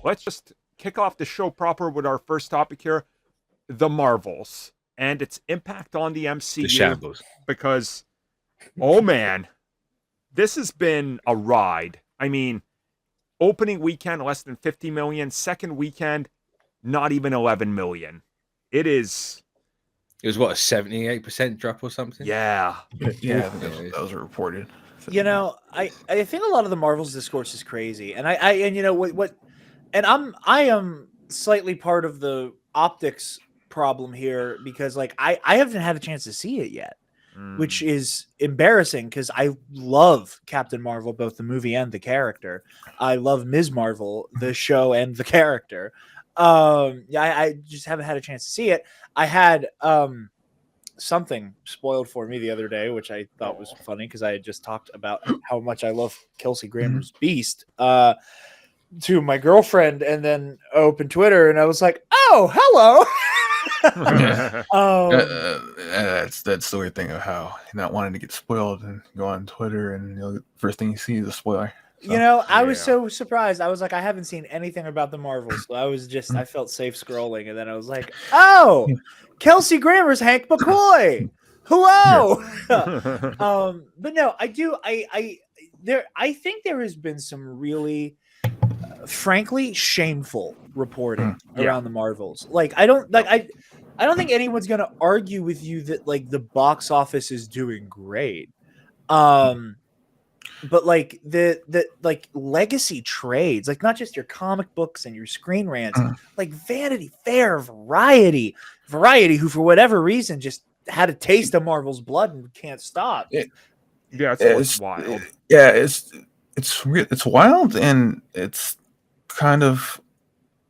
let's just kick off the show proper with our first topic here, the Marvels and its impact on the The MCU. shambles. Because, oh man, this has been a ride. I mean, opening weekend, less than 50 million. Second weekend, not even 11 million. It is, It was what, a 78% drop or something? yeah. Yeah, Oof. that was reported. I think a lot of the Marvel's discourse is crazy, and and you know what, and I am slightly part of the optics problem here because like I haven't had a chance to see it yet, which is embarrassing because I love Captain Marvel, both the movie and the character. I love Ms. Marvel, the show and the character. I just haven't had a chance to see it. I had something spoiled for me the other day, which I thought was funny because I had just talked about how much I love Kelsey Grammer's Beast to my girlfriend, and then opened Twitter, and I was like, "Oh, hello." That's the weird thing of how not wanting to get spoiled and go on Twitter and first thing you see is a spoiler. So, I was so surprised. I was like, I haven't seen anything about the Marvels, so I felt safe scrolling, and then I was like, oh, Kelsey Grammer's Hank McCoy. Hello. But no, I think there has been some really frankly shameful reporting around the Marvels. Like I don't think anyone's gonna argue with you that like the box office is doing great. But like the like legacy trades, like not just your comic books and your Screen Rants, like Vanity Fair, Variety, who for whatever reason just had a taste of Marvel's blood and can't stop. It's wild. It's wild, and it's kind of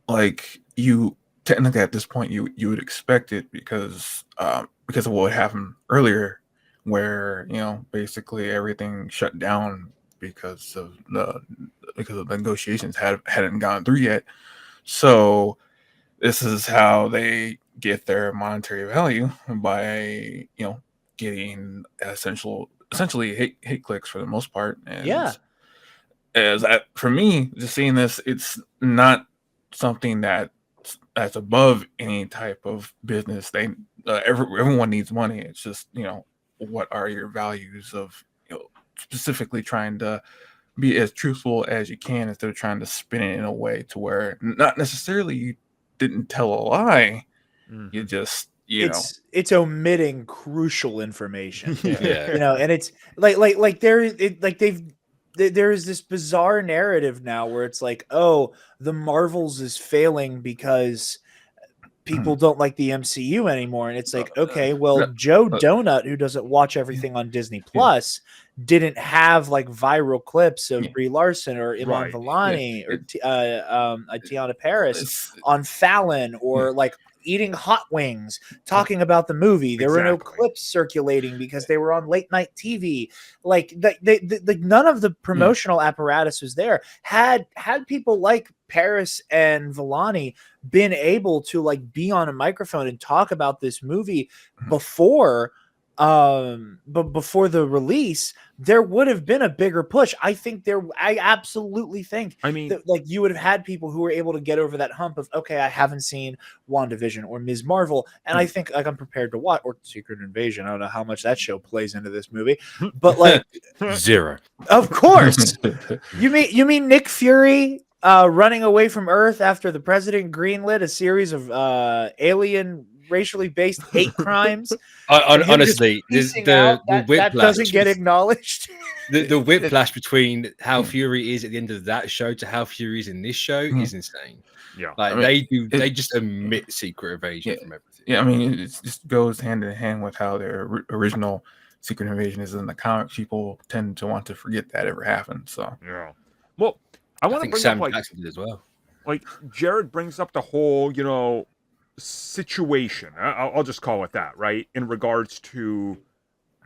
like you technically at this point you would expect it because of what happened earlier, where basically everything shut down because of the negotiations hadn't gone through yet. So this is how they get their monetary value by getting essentially hate clicks for the most part. And for me, just seeing this, it's not something that's above any type of business. Everyone needs money. It's just what are your values of specifically trying to be as truthful as you can instead of trying to spin it in a way to where not necessarily you didn't tell a lie. You just it's omitting crucial information. Yeah. And it's there is this bizarre narrative now where it's like, oh, the Marvels is failing because people don't like the MCU anymore. And it's like, okay, well, Joe Donut, who doesn't watch everything on Disney Plus, didn't have like viral clips of Brie Larson or Iman Vellani or Tiana Paris on Fallon or like eating hot wings, talking about the movie. There were no clips circulating because they were on late night TV. Like none of the promotional apparatus was there. Had people like Paris and Vellani been able to like be on a microphone and talk about this movie before the release, there would have been a bigger push. I absolutely think that like you would have had people who were able to get over that hump of, okay, I haven't seen WandaVision or Ms. Marvel, and I think like I'm prepared to watch, or Secret Invasion. I don't know how much that show plays into this movie, but like zero. Of course. You mean Nick Fury running away from Earth after the president greenlit a series of alien racially based hate crimes? Honestly, the whiplash that doesn't get acknowledged. The whiplash between how Fury is at the end of that show to how Fury is in this show is insane. Yeah, like they just omit Secret Invasion from everything. Yeah, I mean, it just goes hand in hand with how their original Secret Invasion is in the comics. People tend to want to forget that ever happened. So well, I want to think bring Sam up Jackson did as well. Like Jared brings up the whole situation. I'll just call it that, right? In regards to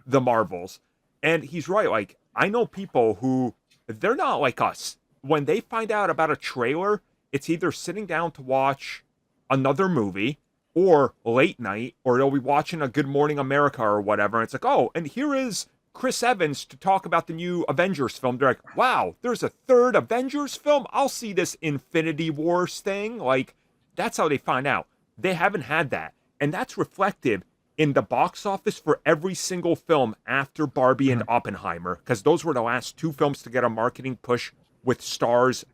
the Marvels, and he's right. Like I know people who they're not like us. When they find out about a trailer, it's either sitting down to watch another movie or late night, or they'll be watching a Good Morning America or whatever. And it's like, oh, and here is Chris Evans to talk about the new Avengers film. They're like, wow, there's a third Avengers film? I'll see this Infinity Wars thing. Like, that's how they find out. They haven't had that. And that's reflected in the box office for every single film after Barbie and Oppenheimer, because those were the last two films to get a marketing push with stars,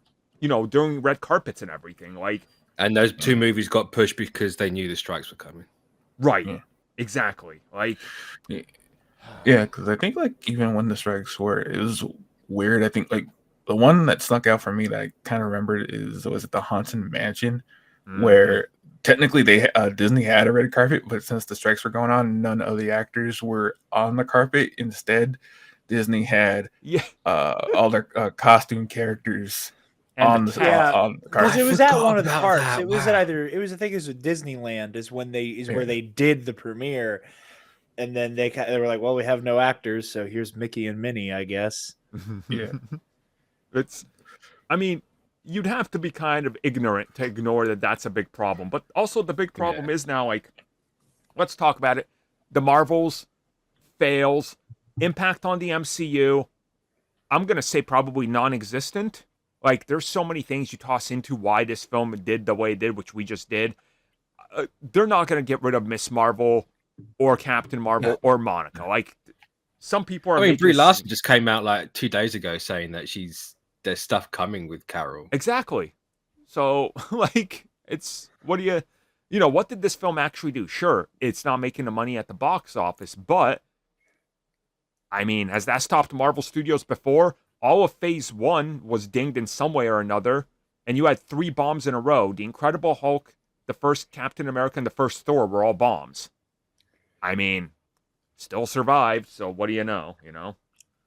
during red carpets and everything. Like, and those two movies got pushed because they knew the strikes were coming. Right. Yeah. Exactly. Like, yeah, because I think like even when the strikes were, it was weird. I think like the one that snuck out for me that I kind of remembered was it the Haunted Mansion, where technically they Disney had a red carpet, but since the strikes were going on, none of the actors were on the carpet. Instead, Disney had all their costume characters on the carpet. Because it was at one of the parks. That. It was at I think it was at Disneyland where they did the premiere, and then they were like, well, we have no actors, so here's Mickey and Minnie, I guess. Yeah, I mean, you'd have to be kind of ignorant to ignore that that's a big problem. But also the big problem is now, like, let's talk about it. The Marvels fails, impact on the MCU, I'm going to say probably non-existent. Like, there's so many things you toss into why this film did the way it did, which we just did. They're not going to get rid of Ms. Marvel or Captain Marvel or Monica. Like, some people are. I mean, Brie Larson just came out like 2 days ago saying that there's stuff coming with Carol. Exactly. So, like, it's what did this film actually do? Sure, it's not making the money at the box office, but I mean, has that stopped Marvel Studios before? All of Phase 1 was dinged in some way or another, and you had 3 bombs in a row. The Incredible Hulk, the first Captain America, and the first Thor were all bombs. I mean, still survived, so what do you know,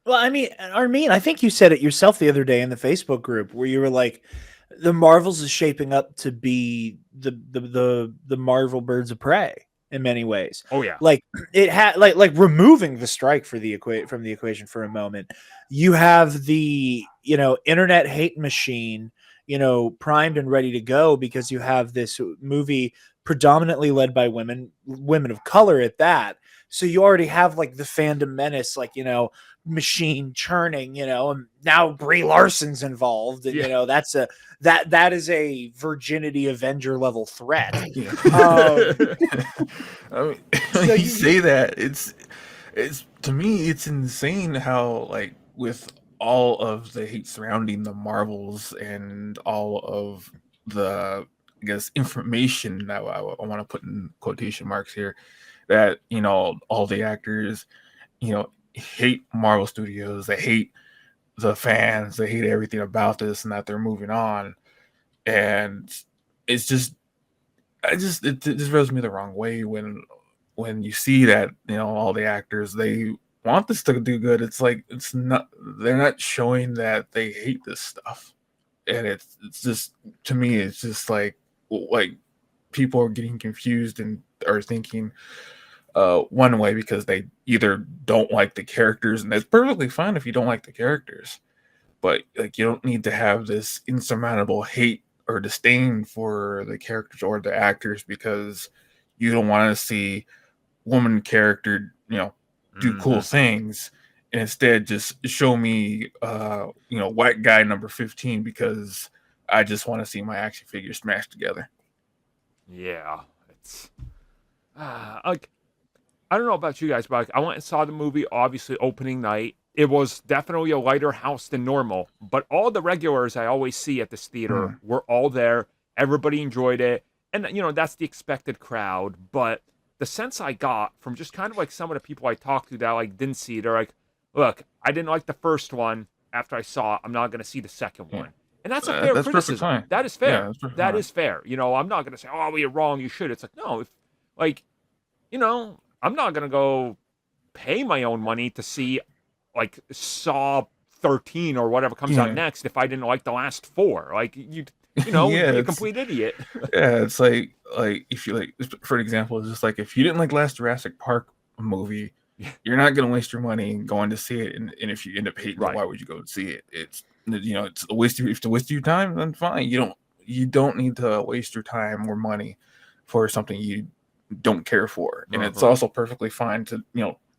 Well, I mean, Armin, I think you said it yourself the other day in the Facebook group where you were like, the Marvels is shaping up to be the Marvel Birds of Prey in many ways. Oh yeah. Like it had like removing the strike from the equation for a moment. You have the, internet hate machine, primed and ready to go because you have this movie predominantly led by women of color at that. So you already have like the fandom menace, like, machine churning, and now Brie Larson's involved. And, that's that is a virginity Avenger level threat. Yeah. I mean, so you say that it's to me, it's insane how like with all of the hate surrounding the Marvels and all of the, I guess, information that I want to put in quotation marks here, that all the actors hate Marvel Studios, they hate the fans, they hate everything about this, and that they're moving on, and it's just it just rubs me the wrong way when you see that all the actors, they want this to do good. It's like they're not showing that they hate this stuff, and it's just, to me, it's just like people are getting confused and are thinking one way because they either don't like the characters, and that's perfectly fine if you don't like the characters, but like you don't need to have this insurmountable hate or disdain for the characters or the actors because you don't want to see woman character do cool things, and instead just show me white guy number 15 because I just want to see my action figures smashed together. Yeah, it's like, I don't know about you guys, but like, I went and saw the movie, obviously, opening night. It was definitely a lighter house than normal, but all the regulars I always see at this theater were all there. Everybody enjoyed it, and that's the expected crowd. But the sense I got from just kind of like some of the people I talked to that like didn't see it, they're like, "Look, I didn't like the first one. After I saw it, I'm not going to see the second one." And that's a fair criticism. That is fair. Yeah, that is fair. I'm not going to say, "Oh, you're wrong. You should." It's like, no, if like, I'm not going to go pay my own money to see like Saw 13 or whatever comes out next if I didn't like the last 4. Like, you're a complete idiot. Yeah, it's like if you like, for example, it's just like if you didn't like last Jurassic Park movie, you're not going to waste your money going to see it, and if you end up hating it, why would you go and see it? It's it's a waste of, if to waste your time, then fine. You don't need to waste your time or money for something you don't care for, and it's also perfectly fine to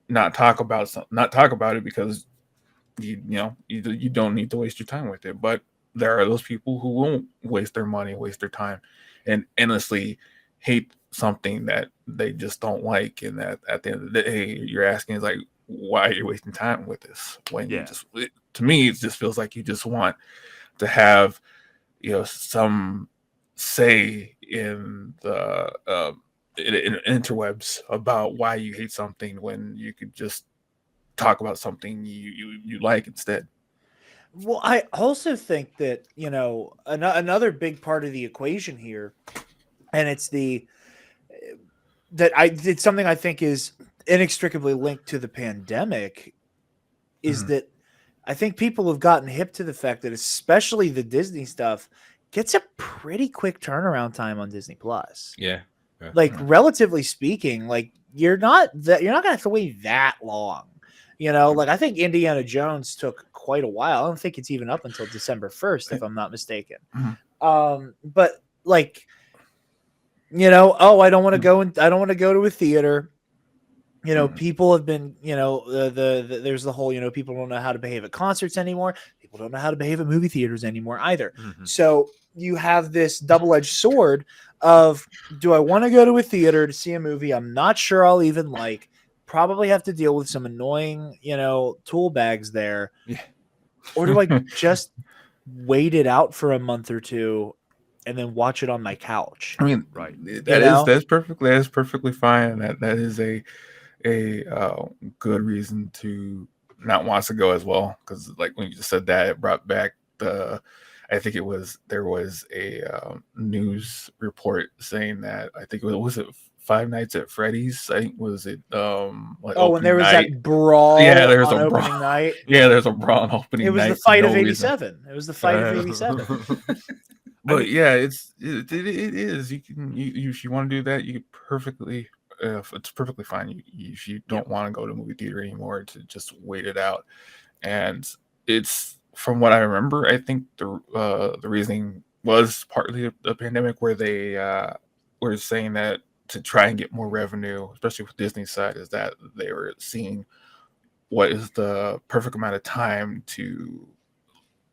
not talk about it because you don't need to waste your time with it. But there are those people who won't waste their money, waste their time, and endlessly hate something that they just don't like. And that at the end of the day, you're asking is like, why are you wasting time with this? When you just, to me, it just feels like you just want to have, some say in the interwebs about why you hate something when you could just talk about something you like instead. Well, I also think that, another big part of the equation here, and it's it's something I think is inextricably linked to the pandemic, is that I think people have gotten hip to the fact that especially the Disney stuff gets a pretty quick turnaround time on Disney Plus. Yeah. Like, relatively speaking, like you're not gonna have to wait that long. Like I think Indiana Jones took quite a while. I don't think it's even up until December 1st, if I'm not mistaken. But like, I don't want to go to a theater. People have been, there's the whole, people don't know how to behave at concerts anymore. People don't know how to behave at movie theaters anymore either. So you have this double-edged sword of, do I want to go to a theater to see a movie I'm not sure I'll even like? Probably have to deal with some annoying, tool bags there. Yeah. Or do I just wait it out for a month or two and then watch it on my couch? I mean, right. That's perfectly fine. That is a good reason to not want to go as well. Because like when you just said that, it brought back I think there was a news report saying that, I think was it Five Nights at Freddy's? I think was it when there was that brawl. Yeah, there's on a opening brawl. night. Yeah, there's a brawl on opening night. It was the fight of '87. It was the fight of '87. But yeah, it is. You can if you want to do that, you perfectly. It's perfectly fine. If you don't want to go to a movie theater anymore, to just wait it out. And it's, from what I remember, I think the reasoning was partly the pandemic, where they were saying that to try and get more revenue, especially with Disney's side, is that they were seeing what is the perfect amount of time to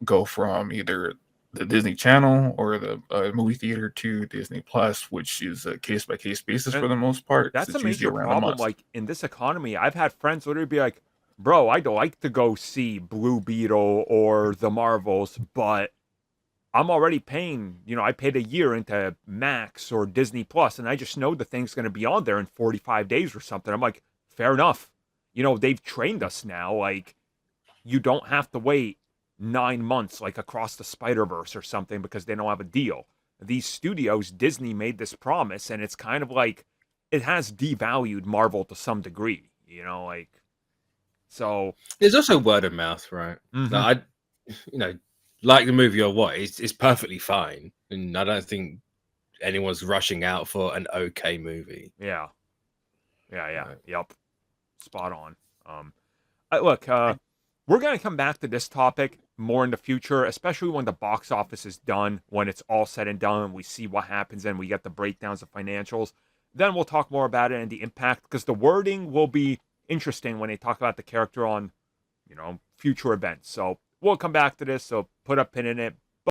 go from either the Disney Channel or the movie theater to Disney Plus, which is a case by case basis for the most part. That's it's a major problem. Like in this economy, I've had friends literally be like, "Bro, I'd like to go see Blue Beetle or the Marvels, but I'm already paying. I paid a year into Max or Disney Plus, and I just know the thing's going to be on there in 45 days or something." I'm like, "Fair enough. They've trained us now. Like, you don't have to wait 9 months like across the Spider-Verse or something because they don't have a deal." These studios, Disney made this promise, and it's kind of like it has devalued Marvel to some degree, so there's also word of mouth, right? Like, like the movie or what, it's perfectly fine, and I don't think anyone's rushing out for an okay movie. Yeah. Yep, spot on. Look, we're going to come back to this topic more in the future, especially when the box office is done, when it's all said and done, and we see what happens and we get the breakdowns of financials. Then we'll talk more about it and the impact, because the wording will be interesting when they talk about the character on, future events. So we'll come back to this, so put a pin in it,